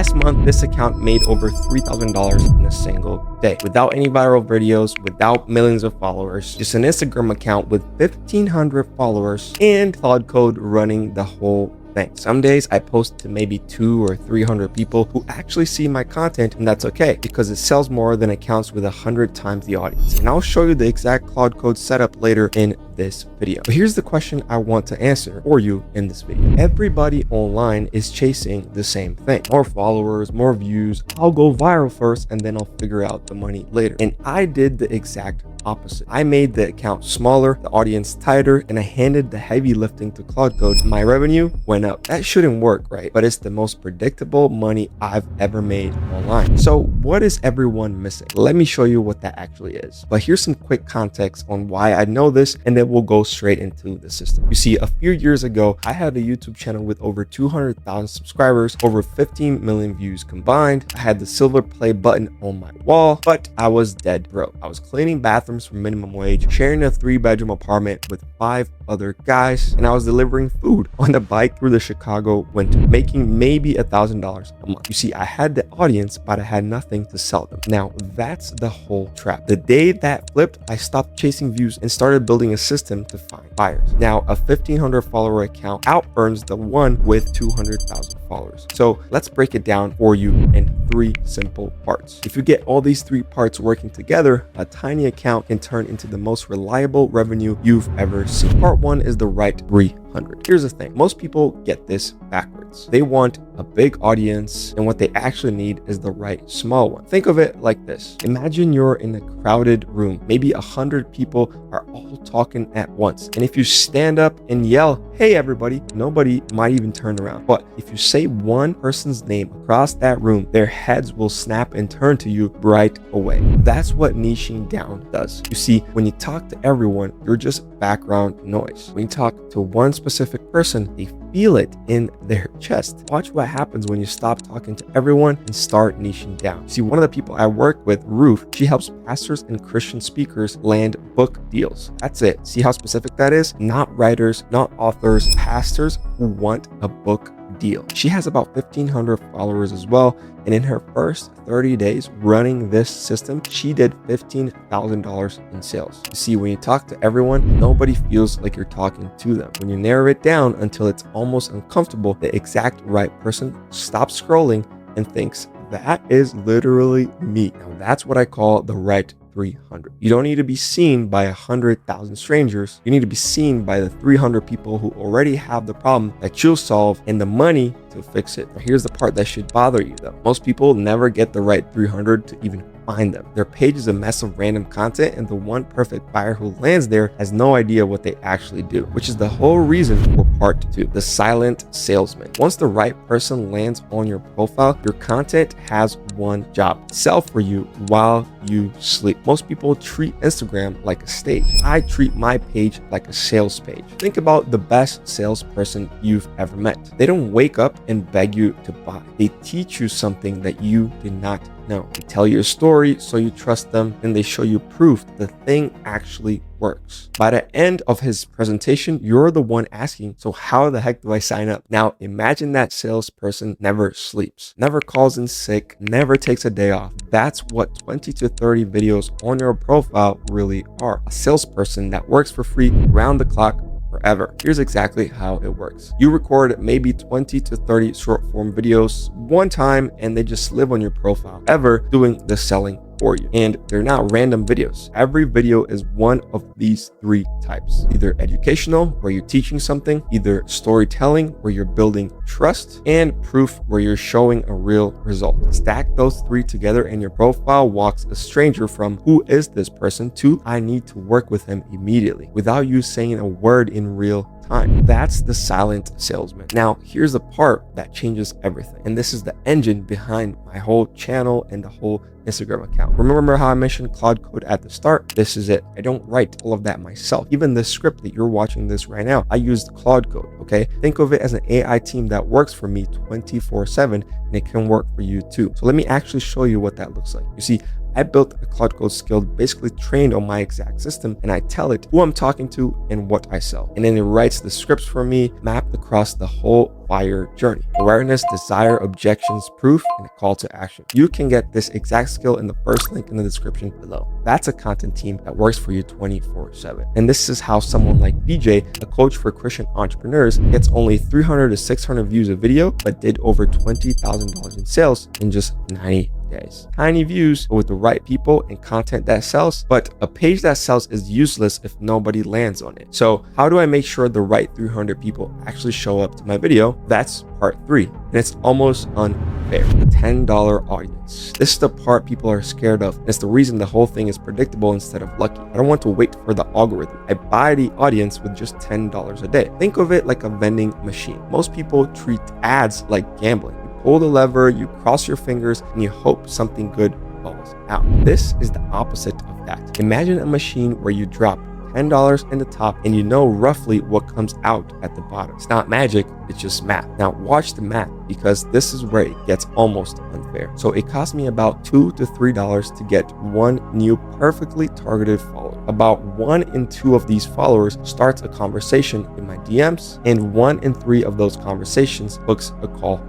Last month, this account made over $3,000 in a single day without any viral videos, without millions of followers, just an Instagram account with 1,500 followers and Claude Code running the whole thing. Some days I post to maybe 200 or 300 people who actually see my content, and that's okay because it sells more than accounts with 100 times the audience. And I'll show you the exact Claude Code setup later in this video. But here's the question I want to answer for you in this video. Everybody online is chasing the same thing. More followers, more views. I'll go viral first and then I'll figure out the money later. And I did the exact opposite. I made the account smaller, the audience tighter, and I handed the heavy lifting to Claude Code. My revenue went up. That shouldn't work, right? But it's the most predictable money I've ever made online. So what is everyone missing? Let me show you what that actually is. But here's some quick context on why I know this, and then we'll go straight into the system. You see, a few years ago, I had a YouTube channel with over 200,000 subscribers, over 15 million views combined. I had the silver play button on my wall, but I was dead broke. I was cleaning bathrooms for minimum wage, sharing a 3-bedroom apartment with 5 other guys, and I was delivering food on a bike through the Chicago winter, making maybe $1,000 a month. You see, I had the audience, but I had nothing to sell them. Now, that's the whole trap. The day that flipped, I stopped chasing views and started building a system to find buyers. Now, a 1,500 follower account out-earns the one with 200,000 followers. So let's break it down for you in 3 simple parts. If you get all these 3 parts working together, a tiny account can turn into the most reliable revenue you've ever seen. Part 1 is the right 300. Here's the thing. Most people get this backwards. They want a big audience, and what they actually need is the right small one. Think of it like this. Imagine you're in a crowded room. Maybe 100 people are all talking at once. And if you stand up and yell, "Hey everybody," nobody might even turn around. But if you say one person's name across that room, their heads will snap and turn to you right away. That's what niching down does. You see, when you talk to everyone, you're just background noise. When you talk to one specific person, they feel it in their chest. Watch what happens when you stop talking to everyone and start niching down. See, one of the people I work with, Ruth, she helps pastors and Christian speakers land book deals. That's it. See how specific that is? Not writers, not authors, pastors who want a book deal. She has about 1,500 followers as well, and in her first 30 days running this system, she did $15,000 in sales. You see, when you talk to everyone, nobody feels like you're talking to them. When you narrow it down until it's almost uncomfortable, the exact right person stops scrolling and thinks, "That is literally me." Now that's what I call the right 300. You don't need to be seen by 100,000 strangers. You need to be seen by the 300 people who already have the problem that you'll solve and the money to fix it. Now, here's the part that should bother you though. Most people never get the right 300 to even find them. Their page is a mess of random content, and the one perfect buyer who lands there has no idea what they actually do, which is the whole reason for part 2, the silent salesman. Once the right person lands on your profile, your content has one job: sell for you while you sleep. Most people treat Instagram like a stage. I treat my page like a sales page. Think about the best salesperson you've ever met. They don't wake up and beg you to buy. They teach you something that you did not know. They tell you a story so you trust them, and they show you proof the thing actually works. By the end of his presentation, you're the one asking, "So how the heck do I sign up?" Now imagine that salesperson never sleeps, never calls in sick, never takes a day off. That's what 20 to 30 videos on your profile really are. A salesperson that works for free round the clock forever. Here's exactly how it works. You record maybe 20 to 30 short form videos one time, and they just live on your profile, ever doing the selling for you. And they're not random videos. Every video is one of these 3 types: either educational, where you're teaching something, either storytelling, where you're building trust, and proof, where you're showing a real result. Stack those 3 together and your profile walks a stranger from "Who is this person?" to "I need to work with him immediately," without you saying a word in real time. That's the silent salesman. Now, here's the part that changes everything. And this is the engine behind my whole channel and the whole Instagram account. Remember how I mentioned Claude Code at the start? This is it. I don't write all of that myself. Even the script that you're watching this right now, I used Claude Code, okay? Think of it as an AI team that works for me 24/7, and it can work for you too. So let me actually show you what that looks like. You see, I built a Claude Code skill basically trained on my exact system, and I tell it who I'm talking to and what I sell. And then it writes the scripts for me, mapped across the whole buyer journey: awareness, desire, objections, proof, and a call to action. You can get this exact skill in the first link in the description below. That's a content team that works for you 24/7. And this is how someone like BJ, a coach for Christian entrepreneurs, gets only 300 to 600 views a video, but did over $20,000 in sales in just 90 days. Tiny views, but with the right people and content that sells. But a page that sells is useless if nobody lands on it. So how do I make sure the right 300 people actually show up to my video? That's part 3, and it's almost unfair. The $10 audience. This is the part people are scared of, and it's the reason the whole thing is predictable instead of lucky. I don't want to wait for the algorithm. I buy the audience with just $10 a day. Think of it like a vending machine. Most people treat ads like gambling. Pull the lever, you cross your fingers, and you hope something good falls out. This is the opposite of that. Imagine a machine where you drop $10 in the top and you know roughly what comes out at the bottom. It's not magic, it's just math. Now watch the math, because this is where it gets almost unfair. So it cost me about $2 to $3 to get one new perfectly targeted follower. About 1 in 2 of these followers starts a conversation in my DMs, and 1 in 3 of those conversations books a call.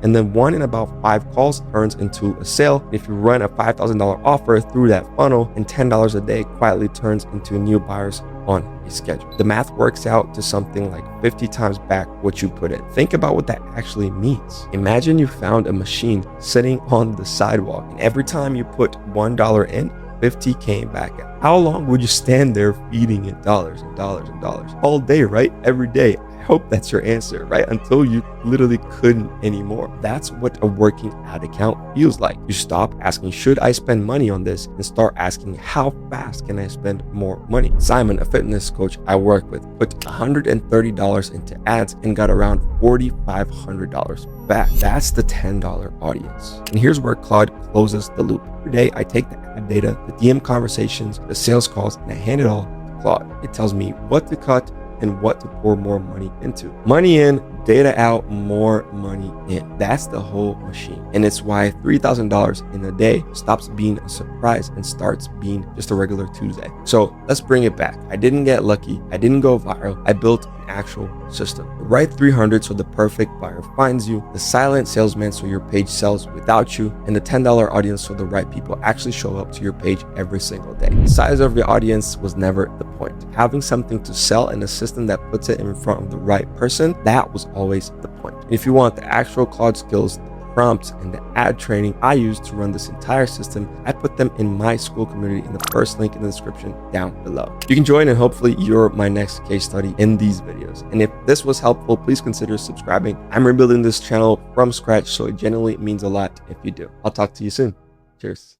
And then 1 in about 5 calls turns into a sale. If you run a $5,000 offer through that funnel, and $10 a day quietly turns into new buyers on a schedule. The math works out to something like 50 times back what you put in. Think about what that actually means. Imagine you found a machine sitting on the sidewalk, and every time you put $1 in, 50 came back out. How long would you stand there feeding it dollars and dollars and dollars? All day, right? Every day. I hope that's your answer, right? Until you literally couldn't anymore. That's what a working ad account feels like. You stop asking, should I spend money on this? And start asking, how fast can I spend more money? Simon, a fitness coach I work with, put $130 into ads and got around $4,500 back. That's the $10 audience. And here's where Claude closes the loop. Every day I take the ad data, the DM conversations, the sales calls, and I hand it all to Claude. It tells me what to cut and what to pour more money into. Money in, data out, more money in. That's the whole machine. And it's why $3,000 in a day stops being a surprise and starts being just a regular Tuesday. So let's bring it back. I didn't get lucky. I didn't go viral. I built an actual system. The right 300 so the perfect buyer finds you, the silent salesman so your page sells without you, and the $10 audience so the right people actually show up to your page every single day. The size of your audience was never the point. Having something to sell and a system that puts it in front of the right person, that was always the point. And if you want the actual Claude skills, prompts, and the ad training I use to run this entire system, I put them in my school community in the first link in the description down below. You can join, and hopefully you're my next case study in these videos. And if this was helpful, please consider subscribing. I'm rebuilding this channel from scratch, so it genuinely means a lot if you do. I'll talk to you soon. Cheers.